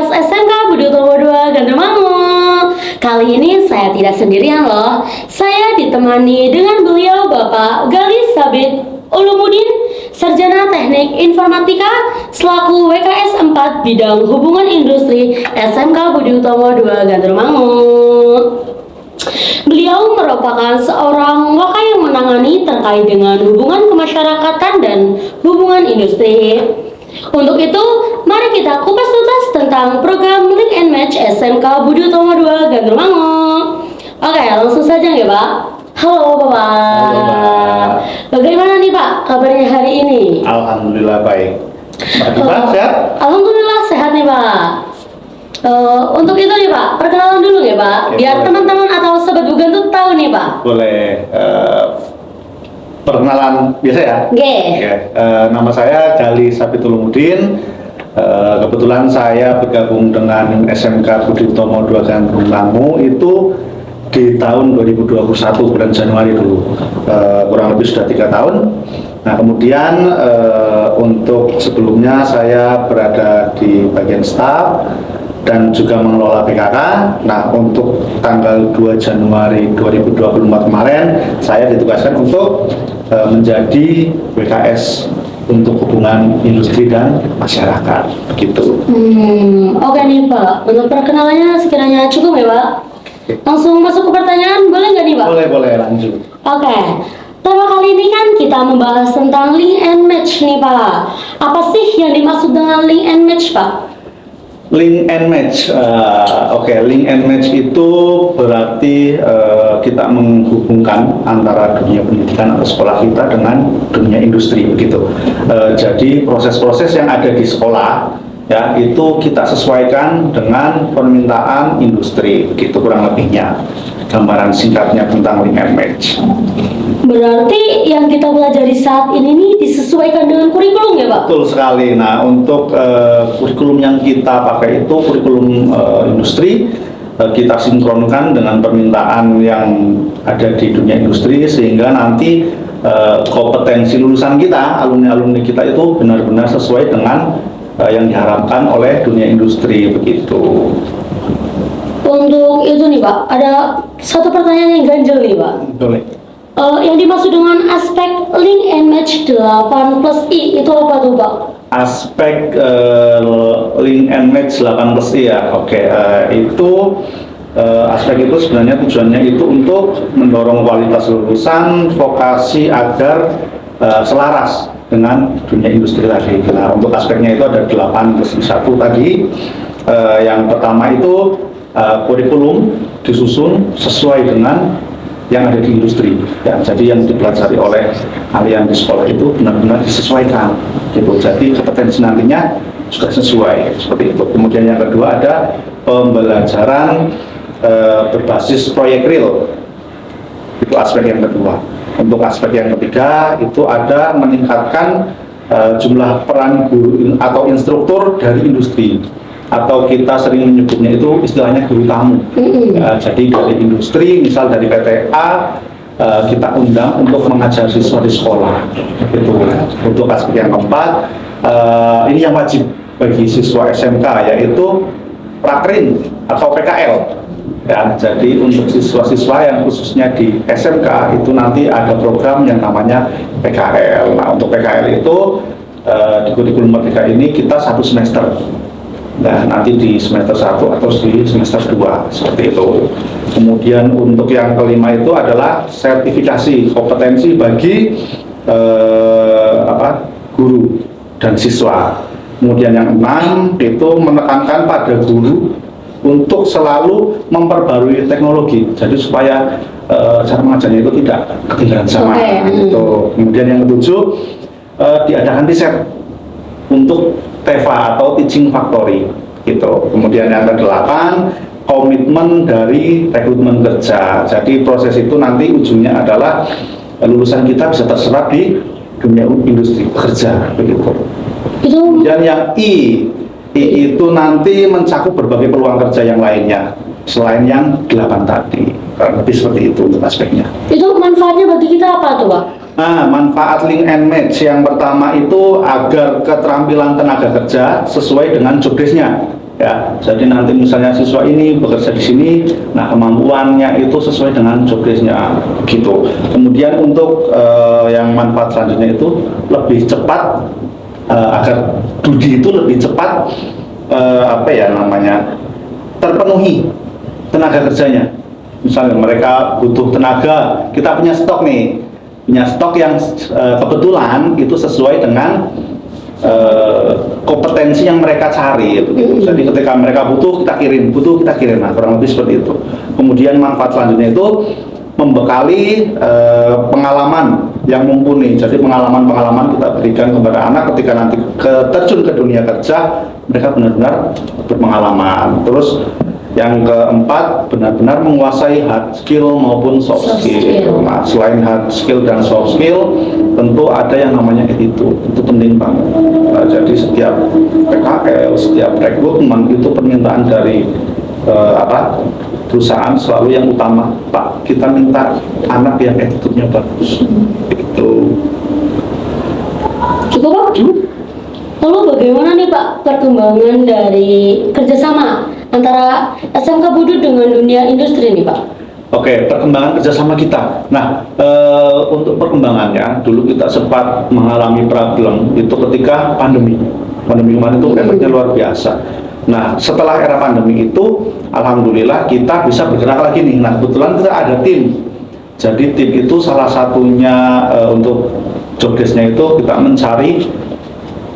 podcast SMK Budi Utomo 2 Gandemangu. Kali ini saya tidak sendirian loh. Saya ditemani dengan beliau Bapak Gali Sabit Ulumuddin, Sarjana Teknik Informatika selaku WKS 4 Bidang Hubungan Industri SMK Budi Utomo 2 Gandemangu. Beliau merupakan seorang wakil yang menangani terkait dengan hubungan kemasyarakatan dan hubungan industri. Untuk itu, mari kita kupas tuntas tentang program Link and Match SMK Budi Utomo 2 Gandemangu. Oke, langsung saja ya Pak. Halo Bapak. Halo Mbak. Bagaimana nih Pak kabarnya hari ini? Alhamdulillah baik. Mbak Diva sehat? Alhamdulillah sehat nih Pak. Untuk itu nih Pak, perkenalan dulu ya Pak, Oke, biar boleh. teman-teman atau sobat Bugan tuh tahu nih Pak. Boleh perkenalan biasa ya? Oke. Oke. Nama saya Gali Sabit Ulumuddin. Kebetulan saya bergabung dengan SMK Budi Utomo 2 Gandemangu itu di tahun 2021 bulan Januari dulu, kurang lebih sudah 3 tahun. Nah kemudian untuk sebelumnya saya berada di bagian staf dan juga mengelola PKK. Nah untuk tanggal 2 Januari 2024 kemarin saya ditugaskan untuk menjadi WKS untuk hubungan industri dan masyarakat begitu. Oke nih Pak, untuk perkenalannya sekiranya cukup ya Pak. Langsung masuk ke pertanyaan, boleh nggak nih Pak? Boleh lanjut. Oke, tema kali ini kan kita membahas tentang link and match nih Pak. Apa sih yang dimaksud dengan link and match Pak? Link and match, link and match itu berarti kita menghubungkan antara dunia pendidikan atau sekolah kita dengan dunia industri begitu. Jadi proses-proses yang ada di sekolah ya itu kita sesuaikan dengan permintaan industri begitu kurang lebihnya. Gambaran singkatnya tentang link and match. Berarti yang kita pelajari saat ini nih disesuaikan dengan kurikulum ya Pak? Betul sekali. Nah, untuk kurikulum yang kita pakai itu kurikulum industri, kita sinkronkan dengan permintaan yang ada di dunia industri sehingga nanti kompetensi lulusan kita, alumni-alumni kita itu benar-benar sesuai dengan yang diharapkan oleh dunia industri begitu. Untuk itu nih Pak, ada satu pertanyaan yang ganjil nih Pak. Boleh. Yang dimaksud dengan aspek link and match 8+I itu apa tuh Pak? Aspek link and match 8+I ya, oke. Itu aspek itu sebenarnya tujuannya itu untuk mendorong kualitas lulusan vokasi agar selaras dengan dunia industri tadi. Nah, untuk aspeknya itu ada 8+1 tadi. Yang pertama itu kurikulum disusun sesuai dengan yang ada di industri ya, jadi yang dipelajari oleh kalian di sekolah itu benar-benar disesuaikan gitu, jadi kompetensi nantinya juga sesuai seperti itu. Kemudian yang kedua ada pembelajaran berbasis proyek real, itu aspek yang kedua. Untuk aspek yang ketiga itu ada meningkatkan jumlah peran guru atau instruktur dari industri, atau kita sering menyebutnya itu istilahnya guru tamu. Ya, jadi dari industri, misal dari PTA, kita undang untuk mengajar siswa di sekolah. Itu untuk aspek yang keempat, ini yang wajib bagi siswa SMK yaitu prakrin atau PKL. Ya, jadi untuk siswa-siswa yang khususnya di SMK itu nanti ada program yang namanya PKL. Nah untuk PKL itu di kurikulum Merdeka ini kita 1 semester. Nah, nanti di semester 1 atau di semester 2 seperti itu. Kemudian untuk yang kelima itu adalah sertifikasi kompetensi bagi guru dan siswa. Kemudian yang 6 itu menekankan pada guru untuk selalu memperbarui teknologi. Jadi supaya cara mengajarnya itu tidak ketinggalan zaman. Gitu. Kemudian yang ke-7 diadakan riset untuk TEFA atau Teaching Factory gitu. Kemudian yang ke-8 komitmen dari rekrutmen kerja. Jadi proses itu nanti ujungnya adalah lulusan kita bisa terserap di dunia industri bekerja begitu. Kemudian yang I itu nanti mencakup berbagai peluang kerja yang lainnya selain yang 8 tadi. Lebih seperti itu untuk aspeknya. Itu manfaatnya bagi kita apa tuh Pak? Nah, manfaat link and match yang pertama itu agar keterampilan tenaga kerja sesuai dengan job desk-nya. ya. Jadi nanti misalnya siswa ini bekerja di sini, nah kemampuannya itu sesuai dengan job desk-nya gitu. Kemudian untuk yang manfaat selanjutnya itu lebih cepat, agar studi itu lebih cepat terpenuhi tenaga kerjanya. Misalnya mereka butuh tenaga, kita punya stok nih, punya stok yang kebetulan itu sesuai dengan kompetensi yang mereka cari. Jadi ketika mereka butuh kita kirim, nah kurang lebih seperti itu. Kemudian manfaat selanjutnya itu membekali pengalaman yang mumpuni. Jadi pengalaman-pengalaman kita berikan kepada anak ketika nanti terjun ke dunia kerja, mereka benar-benar berpengalaman. Terus yang keempat, benar-benar menguasai hard skill maupun soft skill. Nah, selain hard skill dan soft skill, tentu ada yang namanya itu penting banget. Nah, jadi setiap PKL, setiap rekrutmen itu permintaan dari perusahaan selalu yang utama, Pak, kita minta anak yang attitude-nya bagus. Itu. Cukup, Pak? Lalu bagaimana nih Pak perkembangan dari kerjasama antara SMK Budut dengan dunia industri nih Pak? Oke, perkembangan kerjasama kita. Nah, untuk perkembangannya, dulu kita sempat mengalami problem itu ketika pandemi. Pandemi kemarin itu efeknya luar biasa. Nah, setelah era pandemi itu, alhamdulillah kita bisa bergerak lagi nih. Nah, kebetulan kita ada tim. Jadi tim itu salah satunya untuk job desk-nya itu kita mencari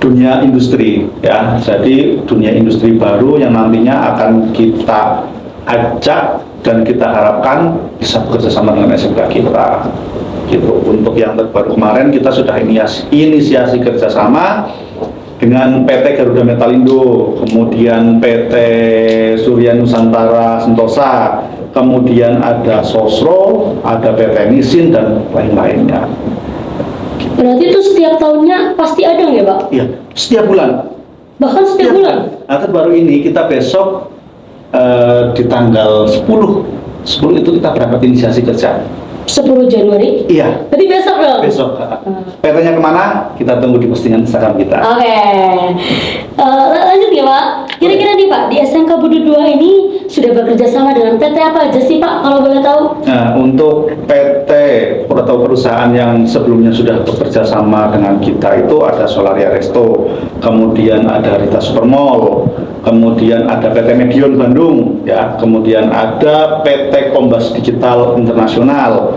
dunia industri, ya. Jadi dunia industri baru yang nantinya akan kita ajak dan kita harapkan bisa bekerja sama dengan SMK kita. Gitu. Untuk yang terbaru kemarin kita sudah inisiasi kerjasama dengan PT Garuda Metalindo, kemudian PT Surya Nusantara Sentosa, kemudian ada Sosro, ada PT Nisin dan lain-lainnya. Berarti itu setiap tahunnya pasti ada nggak Pak? Iya, setiap bulan. Bahkan setiap bulan? Nah, terbaru ini kita besok di tanggal 10 itu kita berangkat inisiasi kerja. 10 Januari? Iya. Berarti besok dong? Besok. PT-nya kemana? Kita tunggu di postingan Instagram kita. Oke. Lanjut ya Pak. Kira-kira nih Pak, di SMK Budut 2 ini sudah bekerja sama dengan PT apa aja sih Pak, kalau boleh tahu? Nah, untuk PT atau perusahaan yang sebelumnya sudah bekerja sama dengan kita itu ada Solaria Resto, kemudian ada Rita Supermall, kemudian ada PT Medion Bandung, ya, kemudian ada PT Kombas Digital Internasional,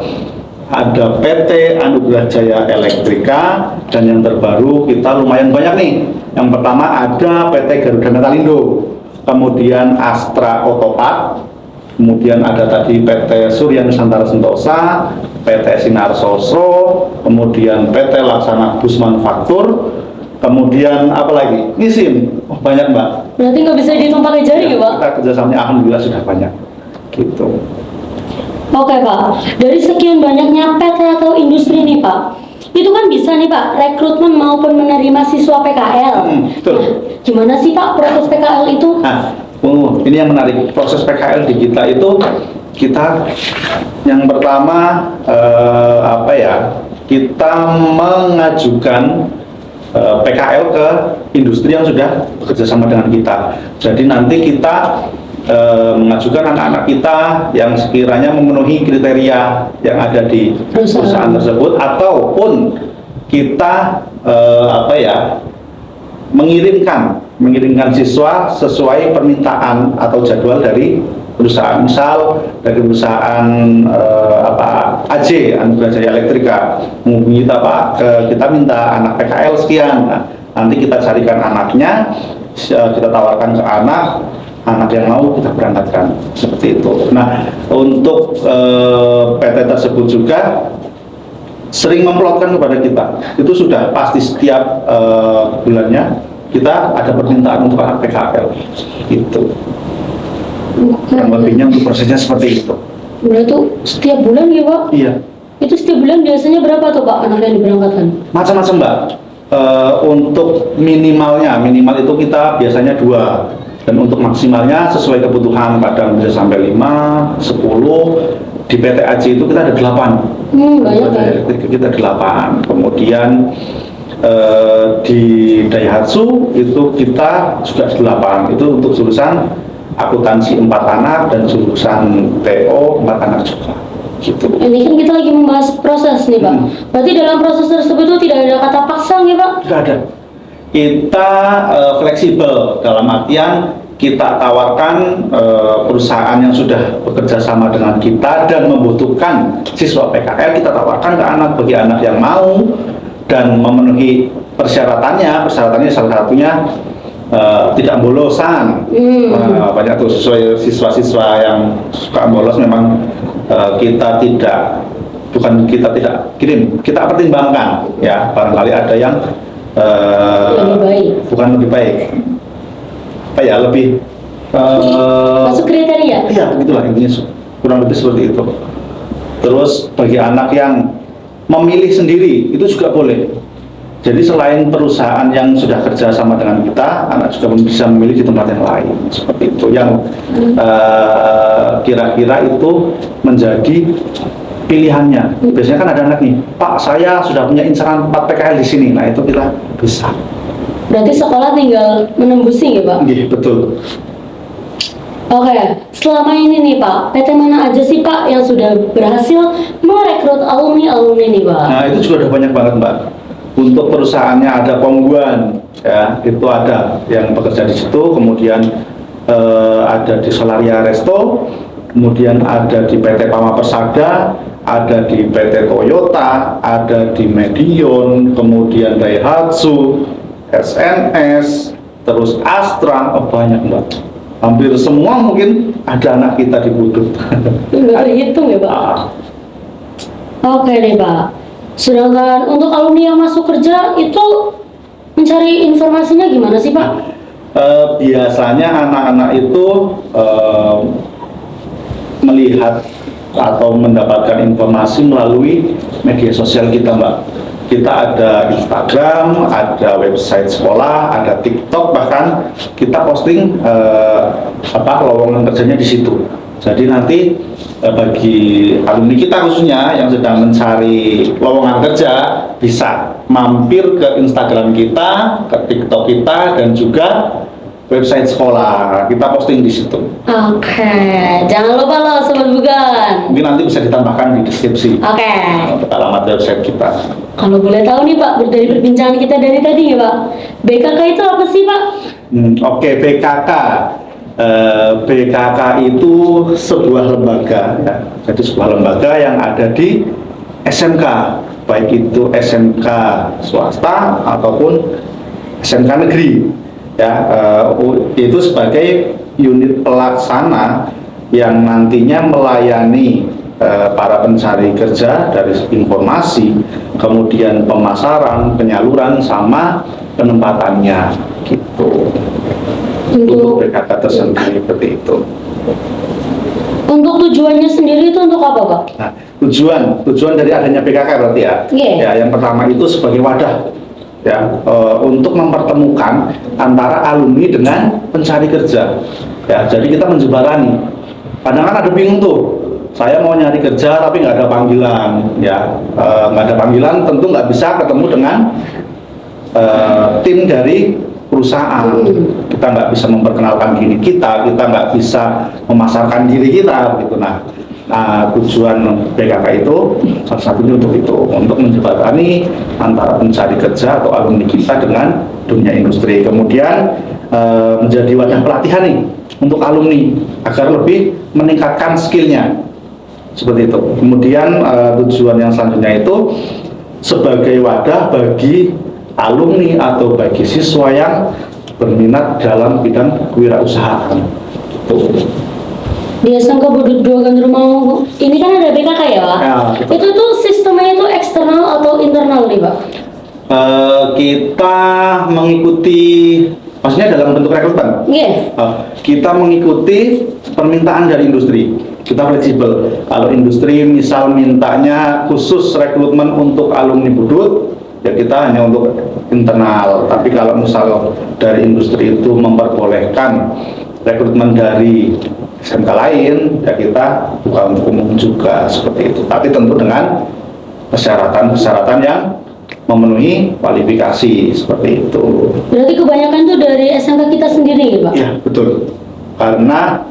ada PT Anugerah Jaya Elektrika, dan yang terbaru kita lumayan banyak nih. Yang pertama ada PT Garuda Metalindo, kemudian Astra Otopat, kemudian ada tadi PT Surya Nusantara Sentosa, PT Sinar Sosro, kemudian PT Laksana Bus Manufaktur, kemudian apa lagi? Nisin. Oh, banyak Mbak. Berarti nggak bisa dihitung pakai jari ya Pak? Kita kerjasamanya alhamdulillah sudah banyak. Gitu. Oke Pak, dari sekian banyaknya PT atau industri nih Pak, itu kan bisa nih Pak rekrutmen maupun menerima siswa PKL. Betul. Nah, gimana sih Pak proses PKL itu? Nah, ini yang menarik. Proses PKL di kita itu kita yang pertama kita mengajukan PKL ke industri yang sudah bekerja sama dengan kita. Jadi nanti kita mengajukan anak-anak kita yang sekiranya memenuhi kriteria yang ada di perusahaan tersebut, ataupun kita mengirimkan siswa sesuai permintaan atau jadwal dari perusahaan. Misal dari perusahaan AJ Anugerah Jaya Elektrika menghubungi kita, Pak, kita minta anak PKL sekian. Nah, nanti kita carikan anaknya, kita tawarkan ke anak yang mau kita berangkatkan, seperti itu. Nah, untuk PT tersebut juga sering memplotkan kepada kita, itu sudah pasti setiap bulannya kita ada permintaan untuk anak PKL, itu. Yang lebihnya untuk prosesnya seperti itu. Berarti setiap bulan ya Pak? Iya. Itu setiap bulan biasanya berapa tuh Pak anak yang diberangkatkan? Macam-macam Mbak. Untuk minimal itu kita biasanya 2. Dan untuk maksimalnya sesuai kebutuhan, kadang bisa sampai 5, 10. Di PT AJ itu kita ada 8. Banyak ya? Kita 8. Kemudian di Daihatsu itu kita juga 8, itu untuk jurusan akuntansi 4 anak dan jurusan TO 4 anak juga gitu. Ini kan kita lagi membahas proses nih Pak. Berarti dalam proses tersebut itu tidak ada kata paksa nih Pak? Tidak ada. Kita fleksibel dalam artian kita tawarkan perusahaan yang sudah bekerja sama dengan kita dan membutuhkan siswa PKL, kita tawarkan ke anak bagi anak yang mau dan memenuhi persyaratannya salah satunya tidak bolosan. Banyak tuh siswa-siswa yang suka bolos memang kita tidak kirim, kita pertimbangkan ya, barangkali ada yang Lebih baik. bukan lebih baik, apa ya, lebih Masuk kriteria? iya begitulah intinya, kurang lebih seperti itu. Terus bagi anak yang memilih sendiri itu juga boleh. Jadi selain perusahaan yang sudah kerja sama dengan kita, anak juga bisa memilih di tempat yang lain seperti itu. Yang kira-kira itu menjadi pilihannya. Biasanya kan ada anak nih, Pak saya sudah punya inceran 4 PKL di sini. Nah itu kita bisa. Berarti sekolah tinggal menembusi ya Pak? Iya betul. Oke, selama ini nih Pak, PT mana aja sih Pak yang sudah berhasil merekrut alumni-alumni nih Pak? Nah itu juga udah banyak banget Mbak. Untuk perusahaannya ada Pongguan, ya itu ada yang bekerja di situ. Kemudian ada di Solaria Resto, kemudian ada di PT Pama Persada, ada di PT Toyota, ada di Medion, kemudian Daihatsu, SNS, terus Astra, banyak Mbak. Hampir semua mungkin ada anak kita di Budut. Nggak terhitung ya Pak? Oke deh Pak. Sedangkan untuk alumni yang masuk kerja itu mencari informasinya gimana sih Pak? Biasanya anak-anak itu melihat atau mendapatkan informasi melalui media sosial kita Mbak. Kita ada Instagram, ada website sekolah, ada TikTok, bahkan kita posting lowongan kerjanya di situ. Jadi nanti bagi alumni kita khususnya yang sedang mencari lowongan kerja bisa mampir ke Instagram kita, ke TikTok kita, dan juga website sekolah. Kita posting di situ. Oke, jangan lupa loh Sobat Bugan. Mungkin nanti bisa ditambahkan di deskripsi. Oke. Untuk alamat website kita. Kalau boleh tahu nih Pak, dari perbincangan kita dari tadi ya Pak, BKK itu apa sih Pak? Oke, BKK. BKK itu sebuah lembaga ya. Jadi sebuah lembaga yang ada di SMK, baik itu SMK swasta ataupun SMK negeri ya. Itu sebagai unit pelaksana yang nantinya melayani para pencari kerja dari informasi, kemudian pemasaran, penyaluran, sama penempatannya gitu. Untuk BKK tersendiri seperti itu. Untuk tujuannya sendiri itu untuk apa Pak? Nah, tujuan dari adanya BKK berarti ya. Yeah. Ya, yang pertama itu sebagai wadah ya, untuk mempertemukan antara alumni dengan pencari kerja. Ya, jadi kita menjembatani. Kadang kan ada bingung tuh. Saya mau nyari kerja tapi nggak ada panggilan, ya nggak ada panggilan, tentu nggak bisa ketemu dengan tim dari perusahaan. Kita nggak bisa memperkenalkan diri kita nggak bisa memasarkan diri kita gitu. Nah, tujuan BKK itu salah satunya untuk itu, untuk menjembatani antara pencari kerja atau alumni kita dengan dunia industri. Kemudian menjadi wadah pelatihan nih untuk alumni agar lebih meningkatkan skillnya seperti itu. Kemudian tujuan yang selanjutnya itu sebagai wadah bagi alumni atau bagi siswa yang berminat dalam bidang kewirausahaan. Di SMK Budut 2 Gandrumau ini kan ada BKK ya Pak? Ya, itu tuh sistemnya itu eksternal atau internal nih Pak? Kita mengikuti, maksudnya dalam bentuk rekrutmen. Iya. Kita mengikuti permintaan dari industri. Kita fleksibel. Kalau industri misal mintanya khusus rekrutmen untuk alumni Budut, ya kita hanya untuk internal. Tapi kalau misal dari industri itu memperbolehkan rekrutmen dari SMK lain, ya kita buka untuk umum juga seperti itu. Tapi tentu dengan persyaratan-persyaratan yang memenuhi kualifikasi seperti itu. Berarti kebanyakan tuh dari SMK kita sendiri ya Pak? Ya betul, karena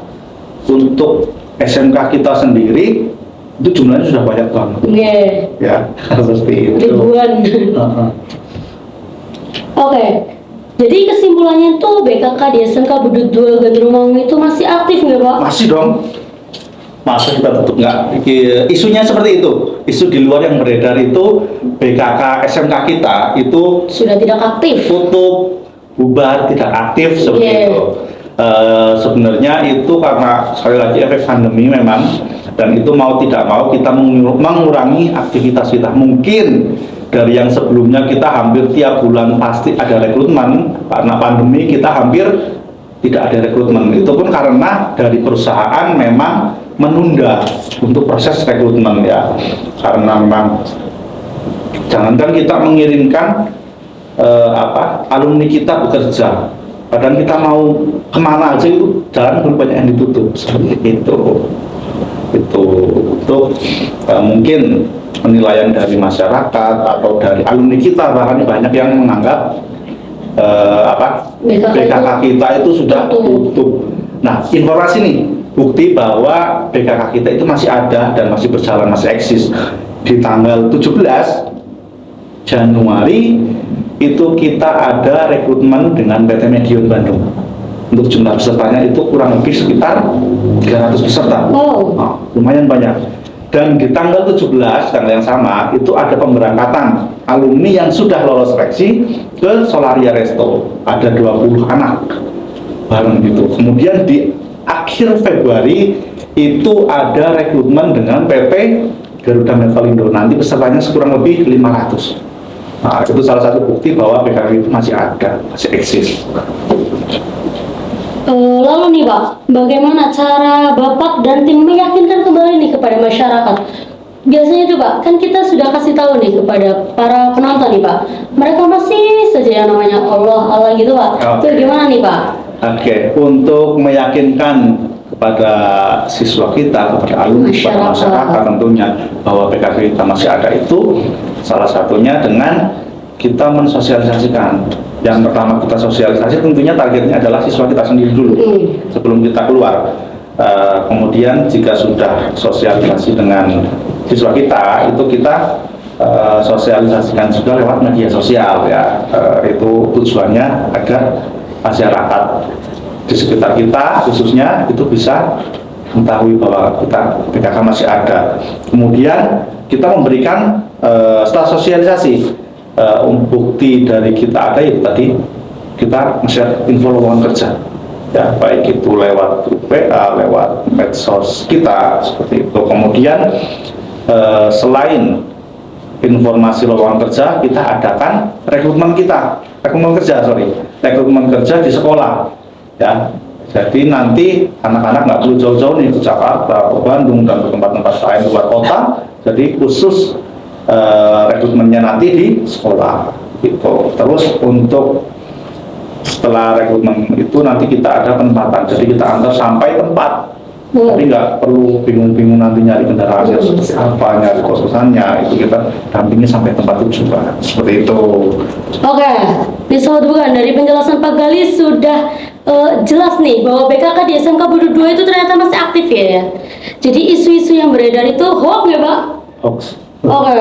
untuk SMK kita sendiri itu jumlahnya sudah banyak banget. Ya seperti itu. Ribuan. Oke. Jadi kesimpulannya tuh BKK di SMK Budut 2 Gandrumangu itu masih aktif nggak Pak? Masih dong. Masa kita tutup nggak? Isunya seperti itu. Isu di luar yang beredar itu BKK SMK kita itu Sudah tidak aktif. tutup, bubar, tidak aktif seperti itu. Sebenarnya itu karena sekali lagi efek pandemi memang, dan itu mau tidak mau kita mengurangi aktivitas kita. Mungkin dari yang sebelumnya kita hampir tiap bulan pasti ada rekrutmen, karena pandemi kita hampir tidak ada rekrutmen. Itu pun karena dari perusahaan memang menunda untuk proses rekrutmen ya, karena memang jangankan kita mengirimkan alumni kita bekerja, padahal kita mau kemana aja itu jalan belum banyak yang ditutup seperti itu. Itu untuk mungkin penilaian dari masyarakat atau dari alumni kita, bahkan banyak yang menganggap BKK kita itu sudah tutup. Nah, informasi nih bukti bahwa BKK kita itu masih ada dan masih berjalan, masih eksis. Di tanggal 17 Januari itu kita ada rekrutmen dengan PT Medion Bandung. Untuk jumlah pesertanya itu kurang lebih sekitar 300 peserta. Nah, lumayan banyak. Dan di tanggal 17, tanggal yang sama, itu ada pemberangkatan alumni yang sudah lolos seleksi ke Solaria Resto. Ada 20 anak bareng gitu. Kemudian di akhir Februari itu ada rekrutmen dengan PT Garuda Metalindo. Nanti pesertanya kurang lebih 500. Nah, itu salah satu bukti bahwa PKK itu masih ada, masih eksis. Lalu nih Pak, bagaimana cara Bapak dan tim meyakinkan kembali nih kepada masyarakat? Biasanya tuh Pak, kan kita sudah kasih tahu nih kepada para penonton nih Pak, mereka masih saja yang namanya Allah gitu Pak. Itu gimana nih Pak? Untuk meyakinkan kepada siswa kita, kepada alumni, kepada masyarakat tentunya bahwa PKK kita masih ada, itu salah satunya dengan kita mensosialisasikan. Yang pertama kita sosialisasi tentunya targetnya adalah siswa kita sendiri dulu sebelum kita keluar. Kemudian jika sudah sosialisasi dengan siswa kita, itu kita sosialisasikan juga lewat media sosial ya. Itu tujuannya agar masyarakat di sekitar kita khususnya itu bisa mengetahui bahwa kita PKK masih ada. Kemudian kita memberikan setelah sosialisasi bukti dari kita ada, itu tadi kita nge-share info lowongan kerja ya, baik itu lewat grup WA, lewat medsos kita seperti itu. Kemudian selain informasi lowongan kerja, kita adakan rekrutmen kerja di sekolah ya. Jadi nanti anak-anak nggak perlu jauh-jauh nih ke Jakarta, ke Bandung, dan ke tempat-tempat lain luar kota. Jadi khusus rekrutmennya nanti di sekolah gitu. Terus untuk setelah rekrutmen itu nanti kita ada penempatan, jadi kita antar sampai tempat. Jadi nggak perlu bingung-bingung nanti nyari kendaraannya seperti apa, nyari kos-kosannya, itu kita dampingi sampai tempat tujuan seperti itu. Oke, bisa bukan dari penjelasan Pak Gali sudah jelas nih bahwa BKK di SMK Budut 2 itu ternyata masih aktif ya. Jadi isu-isu yang beredar itu hoax ya Pak? Hoax. Oke,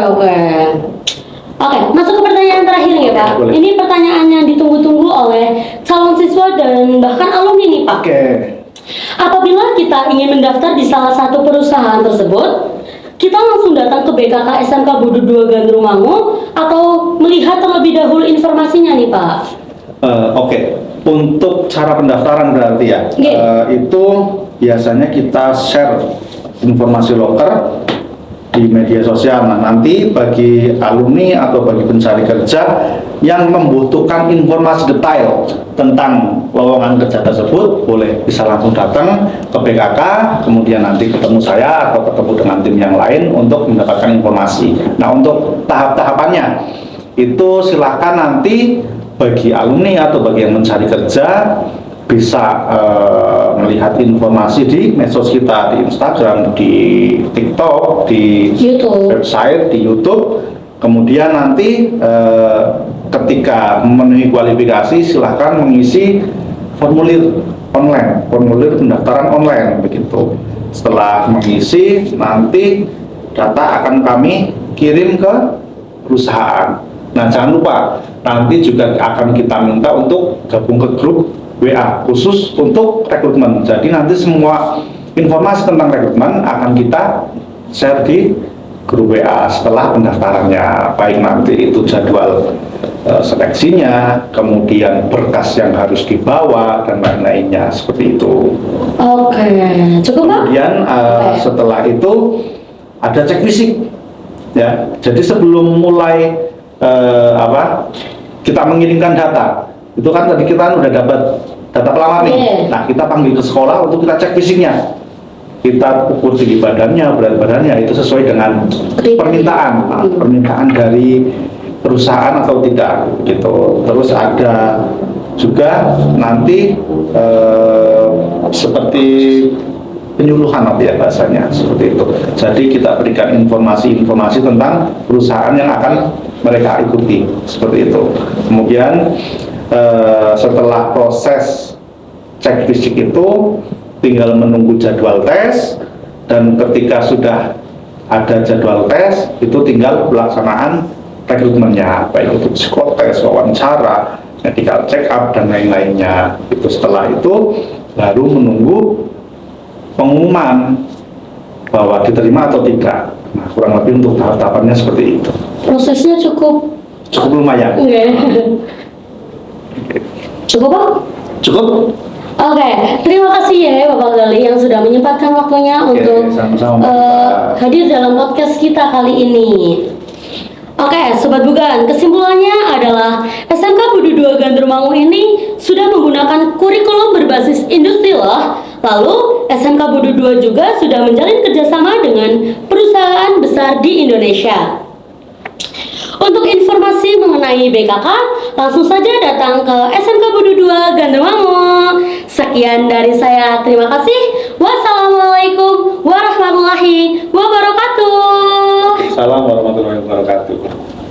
masuk ke pertanyaan terakhir ya Pak. Boleh. Ini pertanyaan yang ditunggu-tunggu oleh calon siswa dan bahkan alumni nih Pak. Apabila kita ingin mendaftar di salah satu perusahaan tersebut, kita langsung datang ke BKK SMK Budut 2 Gandrumangu atau melihat terlebih dahulu informasinya nih Pak? Untuk cara pendaftaran berarti ya, itu biasanya kita share informasi loker di media sosial. Nah, nanti bagi alumni atau bagi pencari kerja yang membutuhkan informasi detail tentang lowongan kerja tersebut, boleh bisa langsung datang ke BKK, kemudian nanti ketemu saya atau ketemu dengan tim yang lain untuk mendapatkan informasi. Nah, untuk tahap-tahapannya itu silakan nanti bagi alumni atau bagi yang mencari kerja bisa melihat informasi di medsos kita, di Instagram, di TikTok, di YouTube, website, di YouTube. Kemudian nanti ketika memenuhi kualifikasi silahkan mengisi formulir online, formulir pendaftaran online begitu. Setelah mengisi nanti data akan kami kirim ke perusahaan. Nah jangan lupa nanti juga akan kita minta untuk gabung ke grup WA khusus untuk rekrutmen. Jadi nanti semua informasi tentang rekrutmen akan kita share di grup WA setelah pendaftarannya, baik nanti itu jadwal seleksinya, kemudian berkas yang harus dibawa dan lain-lainnya seperti itu. Oke, cukup Pak? Kemudian setelah itu ada cek fisik, ya. Jadi sebelum mulai kita mengirimkan data, itu kan tadi kita udah dapat data pelamar nih. Nah kita panggil ke sekolah untuk kita cek fisiknya. Kita ukur tinggi badannya, berat badannya itu sesuai dengan permintaan dari perusahaan atau tidak gitu. Terus ada juga nanti seperti penyuluhan ya bahasanya seperti itu. Jadi kita berikan informasi-informasi tentang perusahaan yang akan mereka ikuti seperti itu. Kemudian setelah proses cek fisik itu tinggal menunggu jadwal tes, dan ketika sudah ada jadwal tes itu tinggal pelaksanaan rekrutmennya, baik itu psikotes, wawancara, medical check up dan lain-lainnya. Itu setelah itu baru menunggu pengumuman bahwa diterima atau tidak. Nah kurang lebih untuk tahap-tahapannya seperti itu. Prosesnya cukup lumayan. Cukup Pak? Cukup. Oke, terima kasih ya Bapak Gali yang sudah menyempatkan waktunya untuk hadir dalam podcast kita kali ini. Oke, Sobat Bugan, kesimpulannya adalah SMK Budi 2 Gandrumangu ini sudah menggunakan kurikulum berbasis industri loh. Lalu, SMK Budi 2 juga sudah menjalin kerjasama dengan perusahaan besar di Indonesia. Untuk informasi mengenai BKK, langsung saja datang ke SMK Budi 2 Gandrumangu. Sekian dari saya, terima kasih. Wassalamualaikum warahmatullahi wabarakatuh. Assalamualaikum warahmatullahi wabarakatuh.